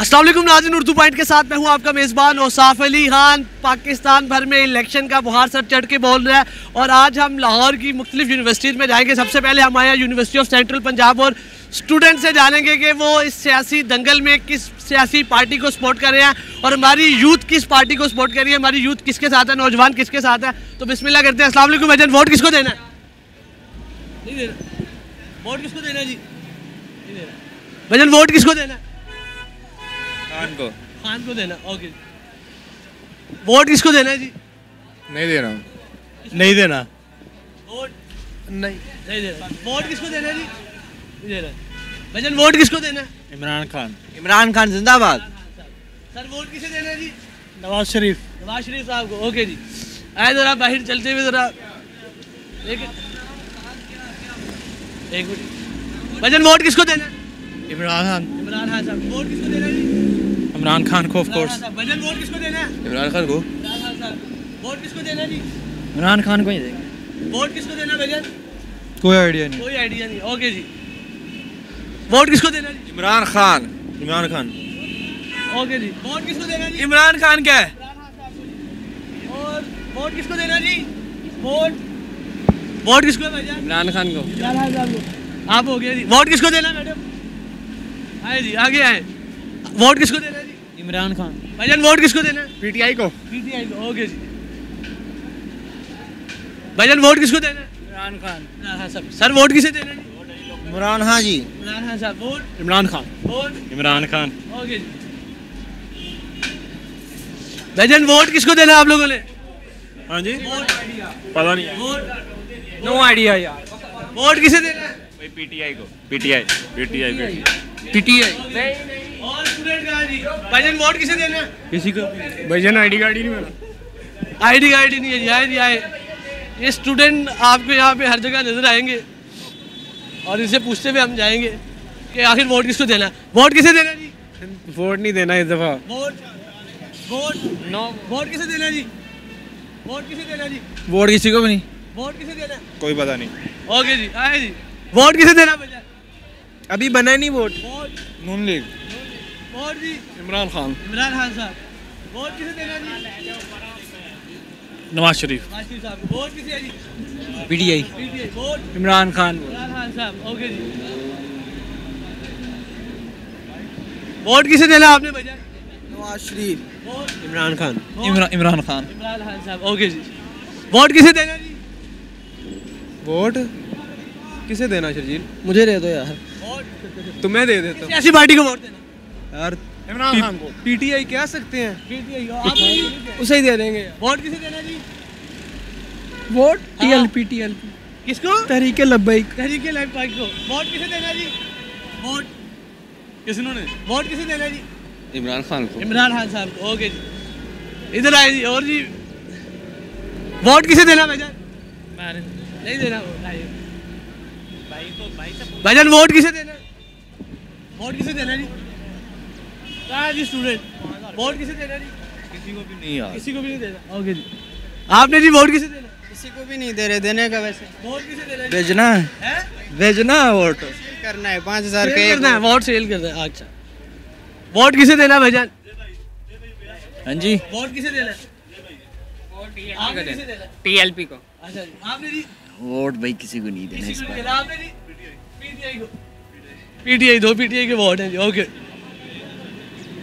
अस्सलाम वालेकुम नाज़रीन, उर्दू पॉइंट के साथ मैं हूं आपका मेज़बान औसाफ अली खान। पाकिस्तान भर में इलेक्शन का बुहार सर चढ़ के बोल रहा है और आज हम लाहौर की मुख्तलिफ यूनिवर्सिटीज़ में जाएंगे। सबसे पहले हम आए यूनिवर्सिटी ऑफ सेंट्रल पंजाब और स्टूडेंट से जानेंगे कि वो इस सियासी दंगल में किस सियासी पार्टी को सपोर्ट कर रहे हैं और हमारी यूथ किस पार्टी को सपोर्ट कर रही है, हमारी यूथ किसके साथ है, नौजवान किसके साथ है। तो बिस्मिल्लाह करते हैं। अस्सलाम वालेकुम भाईजान, वोट किसको देना है? नहीं देना। वोट किसको देना है जी? नहीं देना। भाईजान वोट किसको देना है? खान को देना। ओके, वोट किसको देना है जी? नहीं देना। नहीं देना। वोट नहीं देना। वोट किसको देना है जी? नहीं देना। भाईजान वोट किसको देना है? इमरान खान। इमरान खान जिंदाबाद। सर वोट किसे देना है जी? नवाज शरीफ। नवाज शरीफ साहब को। ओके जी, आए जरा बाहर चलते हुए जरा एक मिनट। भाईजान वोट किसको देना है? इमरान खान। इमरान खान साहब। वोट किसको देना है जी? इमरान खान को ऑफ कोर्स। भाईजान वोट किसको देना है? इमरान खान को। इमरान खान साहब। वोट किसको देना है जी? इमरान खान को ही देंगे। वोट किसको देना है भाईजान? कोई आइडिया नहीं। कोई आइडिया नहीं। ओके जी, वोट किसको देना है जी? इमरान खान। इमरान खान। ओके जी, वोट किसको देना है जी? इमरान खान क्या है? और वोट किसको देना है जी? वोट किसको है भाईजान? इमरान खान को। इमरान खान साहब को। आप हो गया जी। वोट किसको देना है मैडम? आए जी, आगे आए। वोट किसको देना है जी? इमरान खान। भाईजान वोट किसको देना है? पीटीआई को। पीटीआई को। ओके जी, भाईजान वोट किसको देना है? इमरान खान। इमरान खान साहब। सर वोट किसे देना है जी? इमरान खान जी। इमरान खान साहब। Vote? Imran Khan. Vote? Imran Khan. Okay जी, भाईजान वोट किसको देना है आप लोगों ने? हाँ जी, वोट? पता नहीं। वोट? नो आइडिया यार। वोट किसे देना है? पीटीआई को। पीटीआई। पीटीआई। पीटीआई। और स्टूडेंट कहाँ जी? भाईजान वोट किसे देना है? किसी को भाईजान आईडी कार्ड ही नहीं मिला। आईडी कार्ड ही नहीं है जी। आए जी, आए। ये स्टूडेंट आपको यहाँ पे हर जगह नजर आएंगे और इनसे पूछते हुए हम जाएंगे कि आखिर वोट किसको देना है। वोट किसे देना है जी? वोट नहीं देना इस दफा। वोट? वोट? नो। वोट किसे देना है जी? वोट किसे देना है जी? वोट किसी को भी नहीं। वोट किसे देना है? कोई पता नहीं। ओके जी, आए जी। वोट किसे देना है? अभी बना नहीं vote. Vote? Noon league. Vote जी? इमरान खान। इमरान खान साहब। वोट किसे देना है जी? नवाज शरीफ। नवाज शरीफ साहब। वोट किसे है जी? PTI. PTI. Vote? Imran Khan. Imran Khan साहब। ओके जी, वोट किसे देना आपने भैया? नवाज शरीफ। वोट? इमरान खान। इमरान खान। इमरान खान साहब। ओके जी, वोट किसे देना जी? वोट किसे देना शर्जील? मुझे दे दो यार। वोट? तुम्हें दे देता सियासी पार्टी को वोट देना। यार। इमरान खान को। पीटीआई कह सकते हैं, पीटीआई को। आप नहीं? उसे ही दे देंगे। वोट किसे देना जी? Vote TLP. टीएलपी किसको? तहरीके लब्बैक। तहरीके लाइफ पार्टी को। वोट किसे देना जी? वोट किसने? वोट किसे देना जी? इमरान खान को। इमरान खान साहब को। ओके जी, इधर आए जी। और जी वोट किसे देना भाईजान? नहीं देना वोट। आइए भाईजान, वोट किसे देना? वोट किसे देना जी? कहाँ है जी स्टूडेंट? वोट किसे देना जी? किसी को भी नहीं यार। किसी को भी नहीं देना। ओके जी, आपने जी वोट किसे देना? किसी को भी नहीं दे रहे देने का। वैसे वोट किसे देना जी? भेजना है, हैं? भेजना है वोट करना है 5000 सेल का करना है, वोट सेल करना है। अच्छा, वोट किसे देना भाईजान? हाँ जी, वोट किसे देना? आपने किसे देना? टीएलपी को। अच्छा जी, आपने जी? वोट भाई किसी को नहीं देना। किसी को नहीं देना। आपने जी? पीटीआई को। पीटीआई दो, पीटीआई के वोट हैं जी। ओके,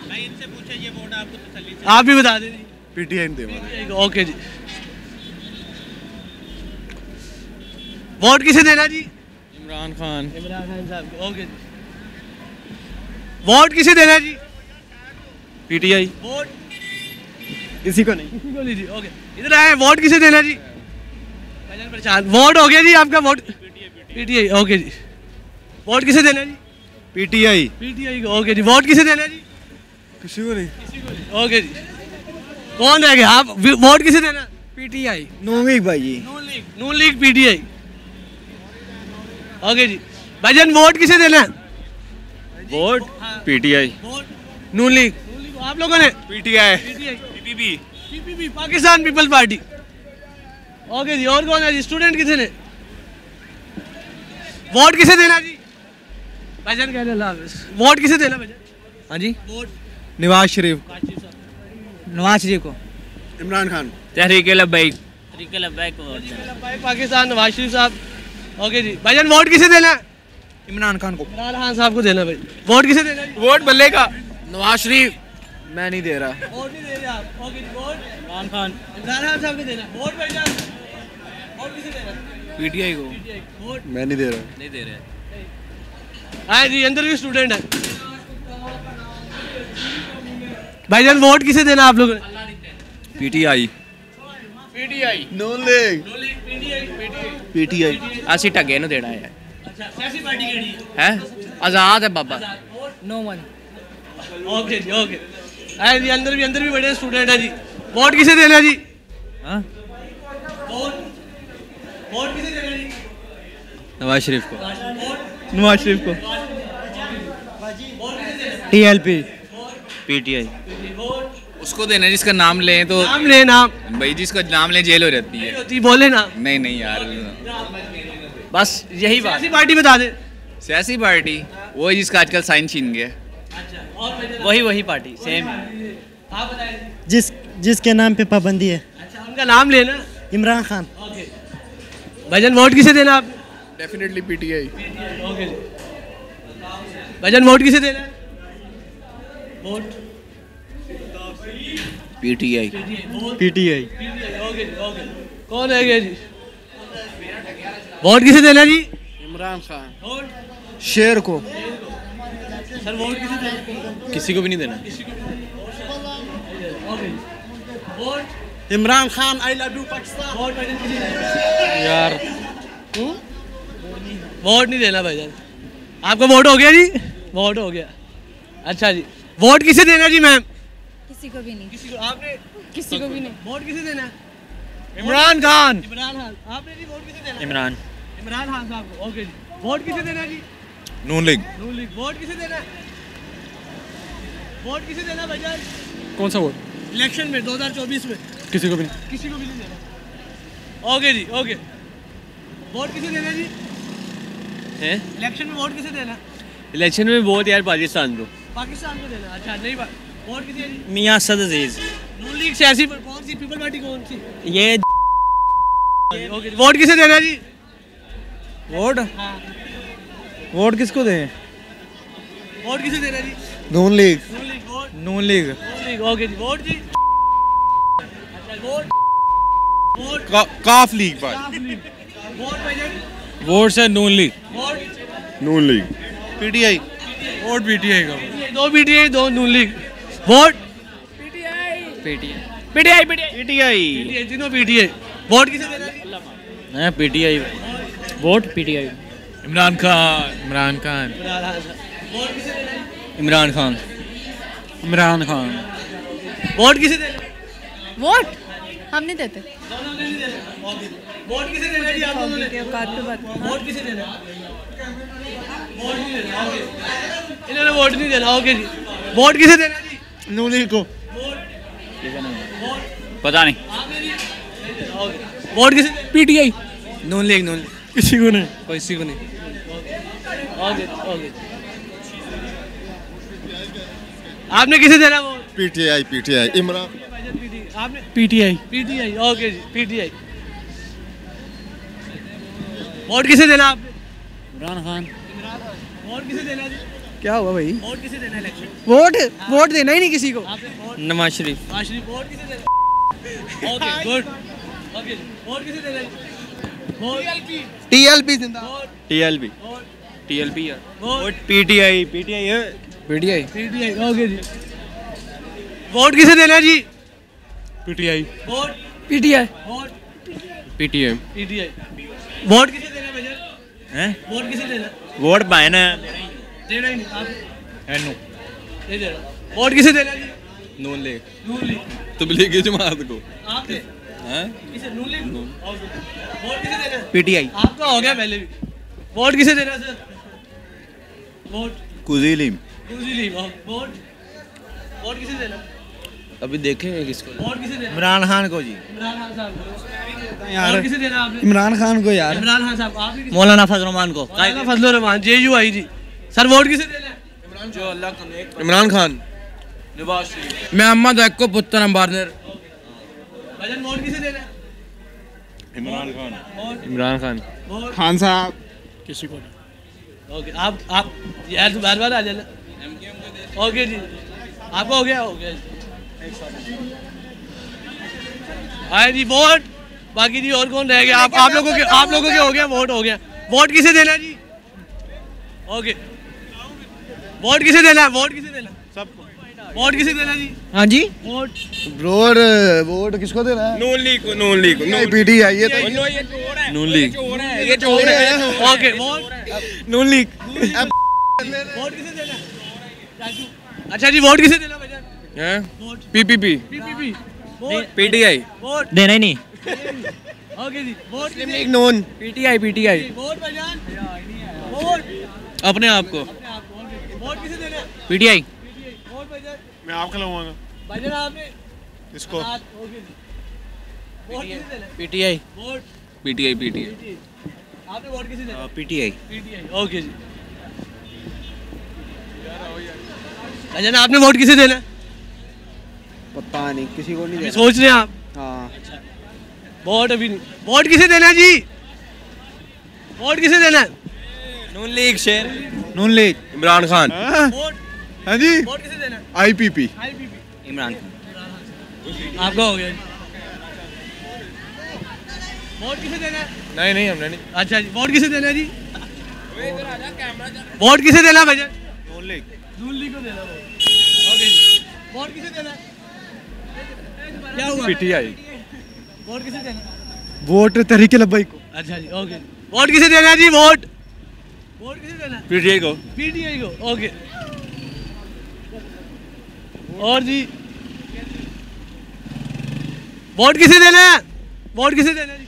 भाई इनसे पूछे ये वोट आपको तसल्ली से। आप भी बता दें जी। पीटीआई पीटीआई को। ओके जी, वोट किसे देना जी? इमरान खान। इमरान खान साहब को। ओके जी, वोट किसे देना जी? पीटीआई। वोट किसी को नहीं। किसी को नहीं जी। ओके, इधर आए। वोट किसे देना जी? भाईजान पहचान। वोट हो गया जी आपका। Vote PTI. ओके जी, वोट किसे देना जी? पीटीआई। पीटीआई को। ओके जी, वोट किसे देना जी? किसी को नहीं। किसी को नहीं। ओके जी, कौन रह गया? आप वोट किसे देना? पीटीआई नून लीग भाई। Noon league. Noon league PTI. Okay जी, भाईजान वोट किसे देना? Vote PTI. Vote Noon league. Noon league को। आप लोगों ने? PTI. PTI. PPP. PPP, Pakistan people party. Okay जी, और कौन है जी? स्टूडेंट किसे ने? वोट किसे देना जी? भाईजान कह रहे अल्लाह हाफिज़। वोट किसे देना भाईजान? हाँ जी, वोट नवाज शरीफ। नवाज शरीफ को। इमरान खान। तहरीक लब्बैक। पाकिस्तान नवाज शरीफ साहब। ओके जी भाईजान वोट किसे देना है? इमरान खान को। इमरान खान साहब को देना भाई। वोट किसे देना है? वोट बल्ले का। नवाज शरीफ। मैं नहीं दे रहा। वोट नहीं दे रहे आप। ओके जी वोट इमरान खान साहब को देना। वोट भाईजान वोट किसे देना? पीटीआई को। वोट मैं नहीं दे रहा। नहीं दे रहे। हाँ जी अंदर भी स्टूडेंट है। भाईजान वोट किसे देना आप लोगों ने? पीटीआई। नून लीग। पीटीआई। ਅਸੀਂ ਟੱਗੇ ਨੂੰ ਦੇਣਾ ਹੈ। अच्छा सियासी पार्टी केड़ी ਹੈ आजाद है बाबा। No one. ओके जी ओके। हाँ जी अंदर भी बड़े स्टूडेंट है जी। वोट किसे देना जी? हाँ वोट किसे देना जी? नवाज शरीफ को। वोट नवाज शरीफ को। टीएलपी। पीटीआई। वोट उसको देना जिसका नाम लें तो नाम ले नाम भाई जिसका नाम लें जेल हो जाती है। होती बोले ना। नहीं नहीं यार बस यही बात। सियासी पार्टी बता दे। सियासी पार्टी वो जिसका आजकल साइन छीन गया। अच्छा और वही पार्टी सेम। आप बताइए। जिसके नाम पे पाबंदी है। अच्छा उनका नाम लेना। इमरान खान। ओके भाईजान वोट किसे देना आप? Definitely PTI. ओके जी भाईजान वोट किसे देना? Vote PTI. पीटीआई। ओके जी ओके। कौन है ये जी? वोट किसे देना जी? इमरान खान। वोट शेर को। सर वोट किसे देना? किसी को भी नहीं देना। Okay vote Imran Khan I love you Pakistan. Vote भाईजान किसे देना? यार वोट नहीं देना भाईजान। आपका वोट हो गया जी? वोट हो गया। अच्छा जी वोट किसे देना जी मैम? किसी को भी नहीं। किसी को आपने? किसी को भी नहीं। वोट किसे देना? इमरान खान। इमरान खान। आपने जी वोट किसे देना? इमरान। इमरान खान साहब को। ओके जी वोट किसे देना जी? नून लीग। नून लीग। वोट किसे देना? वोट किसे देना भाईजान? कौन सा वोट? इलेक्शन में 2024 में किसी को भी नहीं। किसी को भी नहीं देना। ओके जी ओके। वोट किसे देना जी? हैं? इलेक्शन में वोट किसे देना? इलेक्शन में वोट यार पाकिस्तान को। पाकिस्तान को देना। अच्छा नहीं वोट किसे है जी? मियाँ असद अजीज। नून लीग सियासी कौन सी? पीपल पार्टी कौन सी? ये ओके वोट किसे देना जी? वोट हाँ वोट किसको दें? वोट किसे देना जी? नून league. Noon league. Vote Noon league. Noon league. Okay जी वोट जी। अच्छा वोट वोट काफ लीग पर। वोट भाईजान। वोट से नून league. Vote Noon league. PTI. Vote PTI का। दो पीटीआई दो नून लीग। Vote PTI. पीटीआई तीनों पीटीआई। वोट किसे देना जी? हैं PTI. Vote PTI. Imran Khan. Imran Khan. Vote किसे देना जी? इमरान खान। इमरान खान। वोट किसे देना? वोट हम नहीं देते। दोनों ने नहीं देना। ओके वोट किसे देना जी आप दोनों ने? औकात पे बात। वोट किसे देना? वोट नहीं देना। ओके इन्होंने वोट नहीं देना। ओके जी वोट किसे देना जी? नून लीग को। पता नहीं। आपने नहीं देना। ओके वोट किसे देना? पीटीआई। नून लीग। किसी को नहीं। किसी को नहीं। ओके ओके आपने किसे देना वोट? पीटीआई। पीटीआई। इमरान। आपने पीटीआई। पीटीआई। ओके जी पीटीआई। वोट किसे देना आपने? इमरान खान। वोट किसे देना जी? क्या हुआ भाई? वोट किसे देना इलेक्शन? वोट देना ही नहीं किसी को। आपने वोट नवाज शरीफ। आशरी वोट किसे देना? Okay good. ओके वोट किसे देना जी? वोट टीएलपी जिंदा। Vote TLP. वोट टीएलपी यार। Vote PTI. पीटीआई है। पीटीआई। पीटीआई। ओके जी वोट किसे देना जी? PTI. Vote PTI. Vote PTM. PTI. Vote किसे देना भैया? हैं? वोट किसे देना? वोट पाए ना। देना ही नहीं आप एनो। नहीं देना। वोट किसे देना जी? नून लीग। नून लीग। तबलीगी जमात को। आपने हैं? किसे? नून लीग। ओके वोट किसे देना? पीटीआई। आपका हो गया पहले भी। वोट किसे देना सर? वोट कुजीलिम। दूसरी लीग। वोट वोट किसे देना? अभी देखेंगे किसको। वोट किसे देना? इमरान खान को जी। इमरान खान साहब को। यार। वोट किसे देना आपने? इमरान खान को यार। इमरान खान साहब आप भी मौलाना फजल रहमान को। फजलुर रहमान JUI जी। सर वोट किसे देना है? जो अल्लाह का नेक। इमरान खान। मोहम्मद एक्को पुत्र अंबारनर। भाईजान वोट किसे देना है? इमरान खान। वोट खान साहब। किसी को नहीं। ओके आप यार बार बार आ जाना। ओके जी आपका हो गया जी। आए जी वोट बाकी जी और कौन रह गया? आप लोगों के हो गया वोट हो गया। वोट किसे देना जी? ओके वोट किसे देना है? वोट किसे देना? सबको। वोट किसे देना जी? हाँ जी वोट वोट किसको देना है? नून लीग को। नून लीग पीटीआई ये तो नून लीग। ये चोर है। Okay vote Noon league. Vote किसे देना है? राजू। अच्छा जी वोट किसे देना भाईजान? Vote PPP. PPP. Vote PTI. Vote देना ही नहीं। ओके जी वोट किसे? नून। PTI PTI. वोट भाईजान वोट अपने आप को। वोट किसे देना है? पीटीआई। वोट भाईजान मैं आपको लगाऊंगा भाईजान आपने इसको। ओके जी वोट किसे देना है? पीटीआई। Vote PTI. आपने वोट किसे देना है? पीटीआई। पीटीआई। ओके जी भाईजान आपने वोट किसे देना है? पता नहीं किसी को नहीं अभी सोच रहे हैं आप? हाँ वोट अभी नहीं। वोट किसे देना है जी? वोट किसे देना है? नून लीग शेर। नून लीग। इमरान खान। वोट हाँ जी वोट किसे देना है? आईपीपी। आईपीपी। इमरान खान। आपका हो गया जी। वोट किसे देना है? नहीं हमने नहीं। अच्छा जी वोट किसे देना है जी? वोट किसे देना है भाईजान? नून लीग। नून लीग को देना वोट। ओके जी वोट किसे देना है? क्या हुआ? पीटीआई। वोट किसे देना है? वोट तहरीक लब्बैक को। अच्छा जी ओके वोट किसे देना है जी? वोट किसे देना है? पीटीआई को। पीटीआई को। ओके और जी वोट किसे देना है? वोट किसे देना है जी?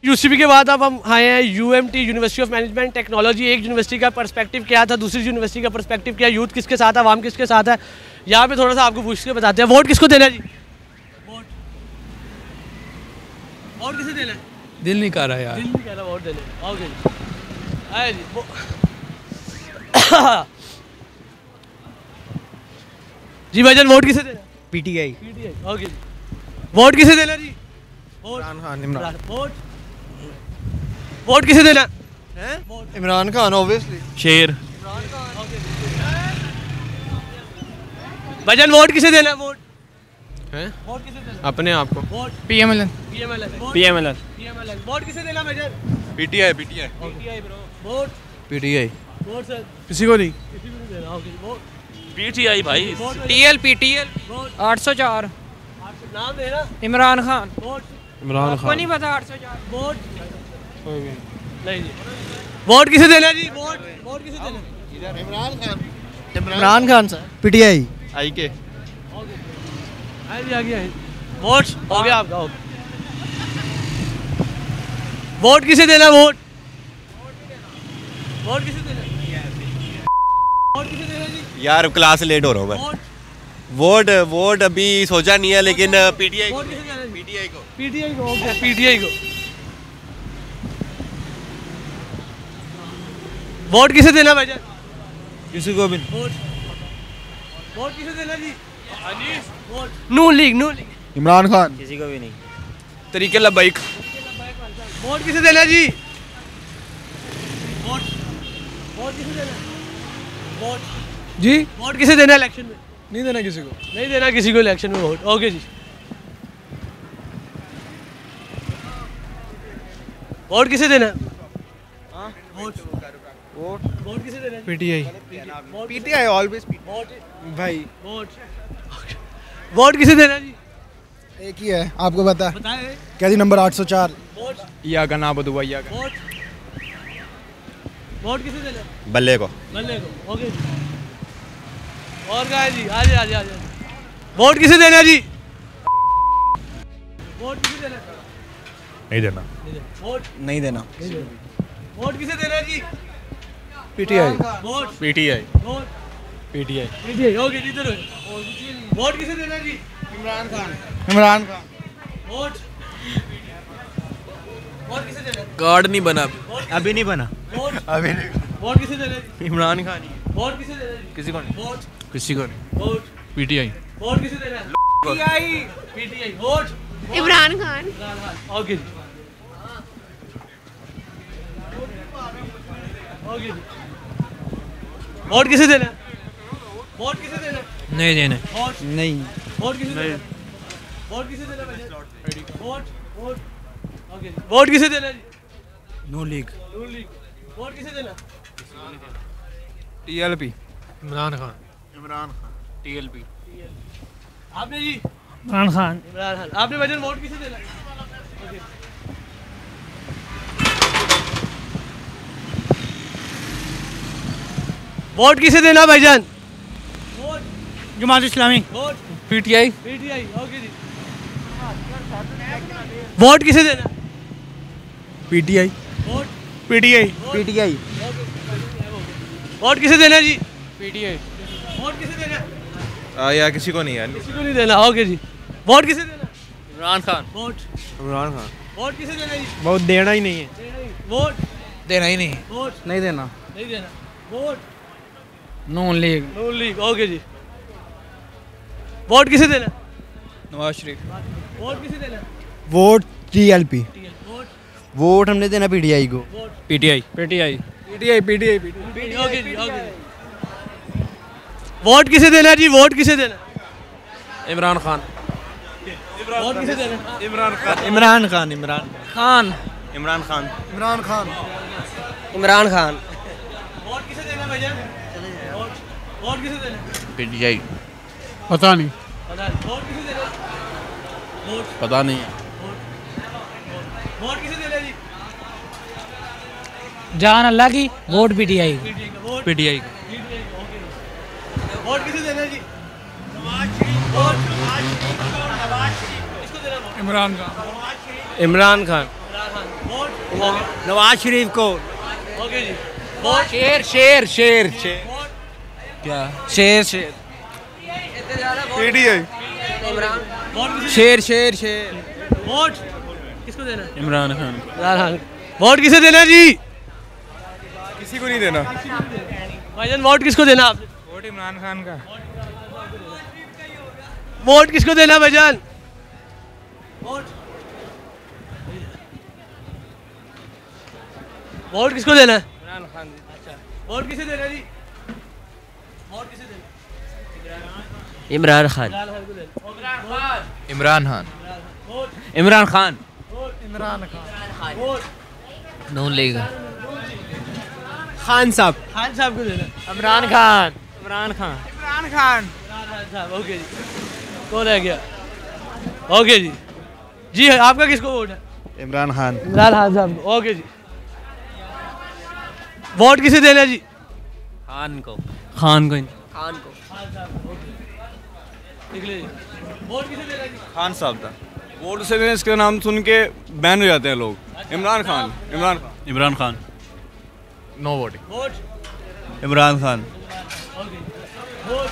यूसीबी के बाद अब हम आए हैं UMT university of management technology. एक यूनिवर्सिटी का पर्सपेक्टिव क्या था, दूसरी यूनिवर्सिटी का पर्सपेक्टिव क्या, यूथ किसके साथ है, आवाम किसके साथ है, यहाँ पे थोड़ा सा आपको पूछ के बताते हैं। वोट किसको देना है जी? वोट किसे देना है? दिल नहीं कर रहा यार। दिल नहीं कह रहा वोट देने। ओके जी आए जी जी भाईजान वोट किसे देना? पीटीआई। पीटीआई। ओके जी वोट किसे देना जी? इमरान खान। इमरान वोट किसे देना? इमरान खान ऑब्वियसली। शेर। भाईजान वोट किसे देना? वोट वोट किसे देना? अपने आप को। वोट पीएमएलएन। पीएमएलएन। वोट किसे देना भाईजान? PTI. PTI bro. Vote PTI. Vote sir किसी को नहीं। किसी को नहीं देना। ओके वोट पीटीआई भाई। Vote TL PTL. वोट 804। नाम देना। इमरान खान। वोट इमरान आपको नहीं पता 804? वोट नहीं जी वोट किसे देना जी? वोट किसे देना? इमरान खान सर। पीटीआई। आई के। आए जी आगे आए। वोट हो गया आपका। वोट किसे देना? वोट किसे देना? वोट किसे देना जी? यार क्लास लेट हो रहा हूँ मैं। वोट अभी सोचा नहीं है लेकिन पीटीआई वोट किसे देना जी? पीटीआई को। पीटीआई को। ओके पीटीआई को। वोट किसे देना भाईजान? किसी को भी। वोट किसे देना जी? Vote Noon league. इमरान खान। किसी को भी नहीं। तरीके लब्बैक। वोट किसे देना जी? वोट किसे देना? वोट जी वोट किसे देना इलेक्शन में? नहीं देना किसी को। नहीं देना किसी को इलेक्शन में वोट। ओके जी वोट किसे देना? वोट किसे देना? पीटीआई। PTI always. वोट भाई वोट किसे देना जी? एक ही है आपको पता है बताए। क्या जी नंबर 804। वोट या का ना बदुआ या का। वोट किसे देना? बल्ले को। ओके जी और क्या है जी? आ वोट किसे देना जी? वोट किसे देना? नहीं देना। वोट नहीं देना। वोट किसे देना जी? PTI. Vote PTI. Vote PTI. PTI. Okay जी इधर वोट किसे देना जी? इमरान खान। वोट किसे देना? कार्ड नहीं बना। अभी नहीं बना। वोट अभी नहीं। वोट किसे देना जी? इमरान खान वोट किसे देना जी? किसी को नहीं वोट किसी को नहीं वोट पीटीआई वोट किसे देना है? PTI vote Imran Khan. Okay जी ओके जी वोट किसे देना है? वोट किसे देना है? नहीं देने वोट नहीं वोट किसे देना है? वोट किसे देना है? वोट वोट ओके जी वोट किसे देना है जी? No league Noon league vote किसे देना? टीएलपी इमरान खान टीएलपी आपने जी? इमरान खान। इमरान खान। आपने भाईजान वोट किसे देना? ओके वोट किसे देना भाईजान? Vote Jamaat Islami. Vote PTI PTI okay जी वोट किसे देना? PTI vote PTI PTI vote किसे देना जी? पीटीआई वोट किसे देना? यार किसी को नहीं यार किसी को नहीं देना ओके जी वोट किसे देना? इमरान खान वोट इमरान खान वोट किसे देना जी? बहुत देना ही नहीं है वोट देना ही नहीं वोट नहीं देना नहीं देना vote Noon league Noon league okay जी वोट किसे देना? नवाज शरीफ वोट किसे देना? वोट टीएलपी वोट वोट हमने देना पीटीआई को vote PTI PTI PTI PTI okay जी ओके जी वोट किसे देना जी? वोट किसे देना? इमरान खान वोट किसे देना? इमरान खान इमरान खान इमरान खान इमरान खान इमरान खान इमरान खान वोट किसे देना भैया? वोट वोट किसे देना? पीटीआई पता नहीं पता नहीं। वोट किसे देना? वोट पता नहीं वोट किसे देना जी? जान अल्लाह की वोट पीटीआई। पीटीआई का वोट पीटीआई पीटीआई का ओके वोट किसे देना जी? वोट किसको देना वोट? इमरान खान इमरान खान वोट हो गया नवाज शरीफ को ओके जी वोट शेर शेर शेर शेर वोट क्या शेर शेर पीटीआई वोट किसे शेर शेर शेर वोट किसको देना है? इमरान खान इमरान खान वोट किसे देना जी? किसी को नहीं देना भाईजान वोट किसको देना आपने? वोट इमरान खान का वोट किसको देना भाईजान? वोट वोट किसको देना है? इमरान खान अच्छा वोट किसे देना जी? वोट किसे देना? इमरान खान इमरान खान को देना Imran Khan vote Imran Khan Imran Khan vote Noon league Khan साहब खान साहब को देना इमरान खान इमरान खान इमरान खान खान साहब ओके जी कौन रह गया? ओके जी जी आपका किसको वोट है? इमरान खान इमरान खान साहब को ओके जी वोट किसे देना जी? खान को खान को खान को खान साहब ओके लिख लीजिए वोट किसे देना जी? खान साहब था वोट से देने इसका नाम सुन के बैन हो जाते हैं लोग Imran Khan Imran Khan no voting vote Imran Khan okay vote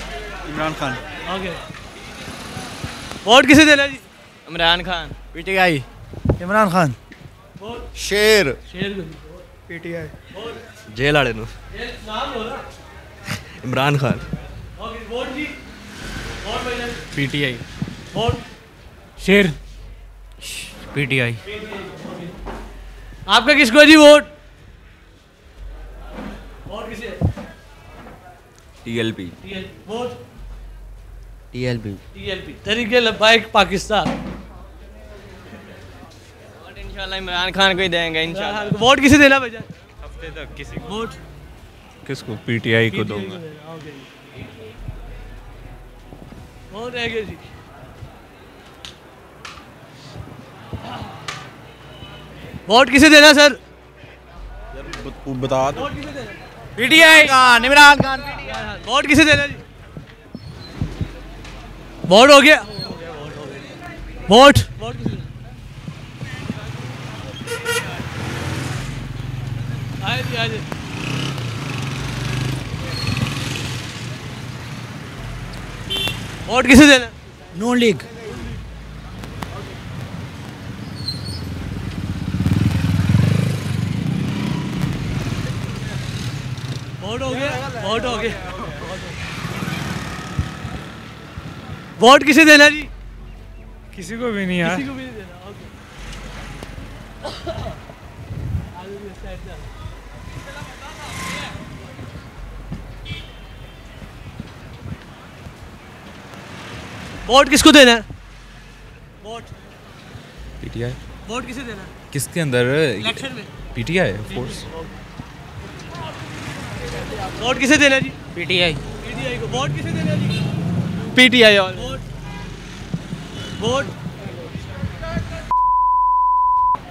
Imran Khan okay vote किसे देना जी? इमरान खान पीटीआई इमरान खान वोट शेर शेर को पीटीआई वोट जेल आड़े नु ये नाम लो ना इमरान खान ओके वोट जी वोट भाईजान पीटीआई वोट शेर पीटीआई आपका किसको है जी वोट? वोट किसे? टीएलपी वोट टीएलपी टीएलपी तरीके लब्बाइक पाकिस्तान वोट इंशाल्लाह इमरान खान को ही देंगे इंशाल्लाह वोट किसे देना भैया? हफ्ते तक किसी वोट किसको पीटीआई को दूंगा ओके वोट रह गया जी वोट किसे देना सर? बता वोट किसे देना? पीटीआई खान इमरान खान वोट किसे देना जी? वोट हो गया वोट वोट किसे देना? आए जी आए जी वोट किसे देना? नून लीग। वोट हो गया, वोट हो गया। वोट किसे देना जी? किसी को भी नहीं यार। किसी को भी नहीं देना। वोट किसको देना है? Vote PTI. वोट किसे देना है किसके अंदर? इलेक्शन में? PTI of course. वोट किसे देना है जी? पीटीआई। पीटीआई को। वोट किसे देना है जी? पीटीआई और वोट वोट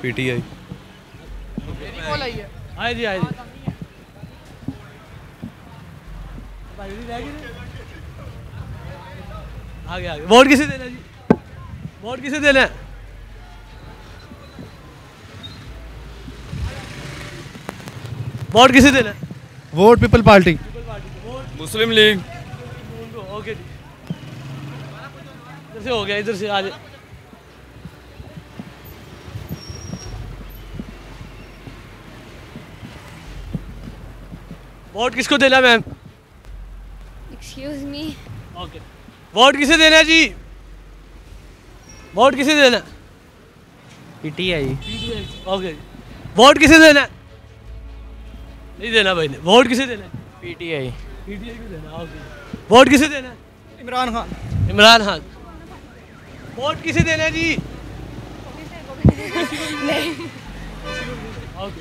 पीटीआई। आए जी, आए जी। आगे आगे। वोट किसे देना है जी? वोट किसे देना है? वोट किसे देना है? Vote people party. Muslim league. Okay जी, इधर से हो गया, इधर से आ जाए। वोट किसको देना ma'am? Excuse me. Okay. Vote किसे देना है जी? वोट किसे देना है? पीटीआई। ओके जी। वोट किसे देना है? नहीं देना भाई ने। वोट किसे देना है? पीटीआई। पीटीआई को देना। ओके। वोट किसे देना है? इमरान खान। इमरान खान। वोट किसे देना है जी? ओके।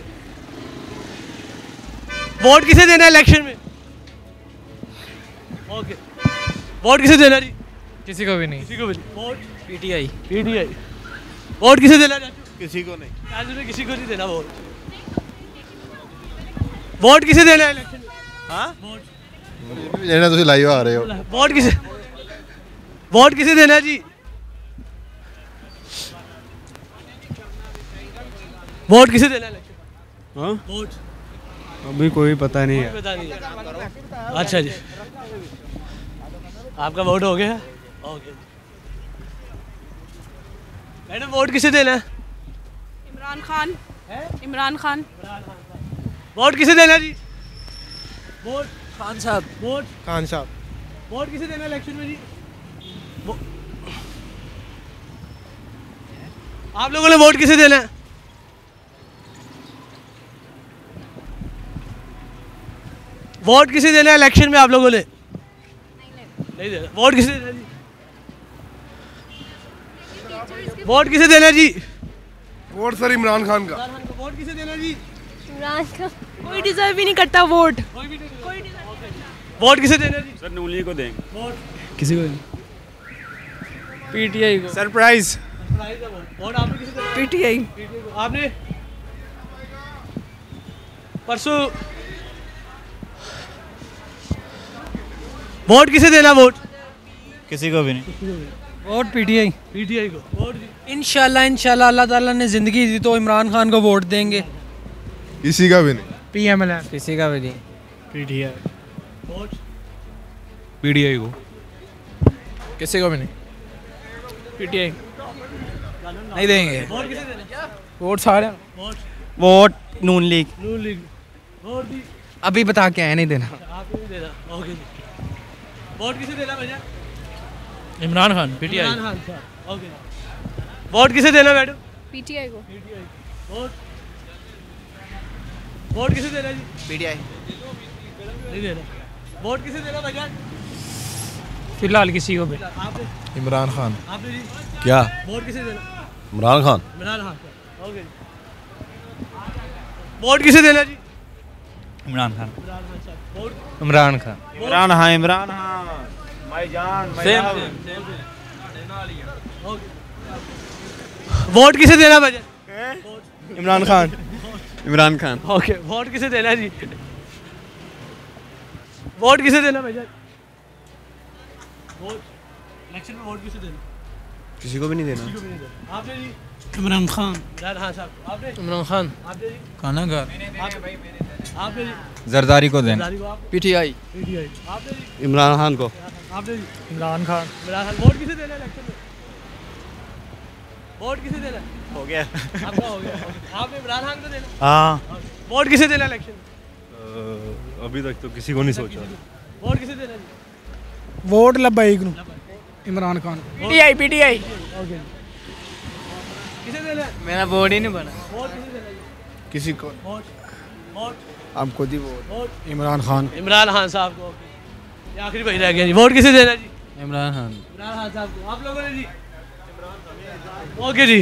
वोट किसे देना है इलेक्शन में? ओके। वोट किसे देना जी? किसी को भी नहीं। किसी को भी नहीं। Vote PTI. पीटीआई। वोट किसे देना चाचू? किसी को नहीं। चाचू ने किसी को नहीं देना वोट। वोट किसे देना है इलेक्शन में? हाँ? वोट लेना तुम लाइव आ रहे हो। वोट किसे देना है जी? वोट किसे देना है इलेक्शन? हाँ, वोट अभी कोई पता नहीं है। पता नहीं है। अच्छा जी, आपका वोट हो गया? ओके। मैडम वोट किसे देना है? इमरान खान। इमरान खान। वोट किसे देना है जी? वोट खान साहब। वोट खान साहब। वोट किसे देना है इलेक्शन में जी? आप लोगों ने वोट किसे देना है? वोट किसे देना है इलेक्शन में आप लोगों ने? नहीं देना। वोट किसे देना है जी? वोट किसे देना है जी? वोट सर इमरान खान का। वोट किसे देना है जी? इमरान खान। कोई डिजर्व ही नहीं करता वोट। वोट किसे देना है जी? सर नूली को देंगे। वोट किसी को नहीं। पीटीआई को। सरप्राइज। वोट आपने किसे देना है? पीटीआई। आपने परसों वोट किसे देना? वोट किसी को भी नहीं। Vote PTI. पीटीआई को। वोट जी। इंशाल्लाह अल्लाह ताला ने जिंदगी दी तो इमरान खान को वोट देंगे। किसी का भी नहीं। पीएमएल। किसी का भी नहीं। पीटीआई। वोट पीटीआई को। किसी को भी नहीं। पीटीआई नहीं देंगे। वोट किसे देना? वोट सारे। Vote vote Noon league. Noon league. Vote जी। अभी बता के आए नहीं देना। आपको नहीं देना। ओके जी। वोट किसे देना भैया? इमरान खान। पीटीआई। इमरान खान साहब। ओके। वोट किसे देना मैडम? पीटीआई को। वोट वोट किसे देना जी? पीटीआई। नहीं देना। वोट किसे देना भैया? फिलहाल किसी को भी। आपने इमरान खान। आपने जी क्या? वोट किसे देना? इमरान खान। इमरान खान साहब। ओके जी। वोट किसे देना जी? इमरान खान। इमरान खान साहब। वोट इमरान खान। इमरान हाँ इमरान हाँ। माई जान। वोट किसे देना भैया? इमरान खान। इमरान खान। ओके। वोट किसे देना जी? वोट किसे देना भैया? वोट इलेक्शन में वोट किसे देना? किसी को भी नहीं देना। किसी को भी नहीं देना। आपने जी? इमरान खान। इमरान खान साहब। आपने? इमरान खान। आपने जी? खाना का। आपने जी? जरदारी को देना। दारी को आप? पीटीआई। पीटीआई। आपने जी? इमरान खान को। आपने जी? इमरान खान। इमरान खान। वोट किसे देना इलेक्शन में? वोट किसे देना? हो गया। आपका हो गया। आपने इमरान खान को देना? हाँ। वोट किसे देना इलेक्शन में? अभी तक तो किसी को नहीं सोचा। वोट किसे देना जी? वोट लब्बैक नू इमरान खान PTI ओके किसे देना है? मेरा वोट ही नहीं बना वोट किसे देना जी? किसी को वोट वोट आप खुद ही वोट वोट इमरान खान इमरान खान साहब को। ओके ये आखिरी भाई रह गया जी। वोट किसे देना जी? इमरान खान इमरान खान साहब को। आप लोगों ने जी? ओके जी।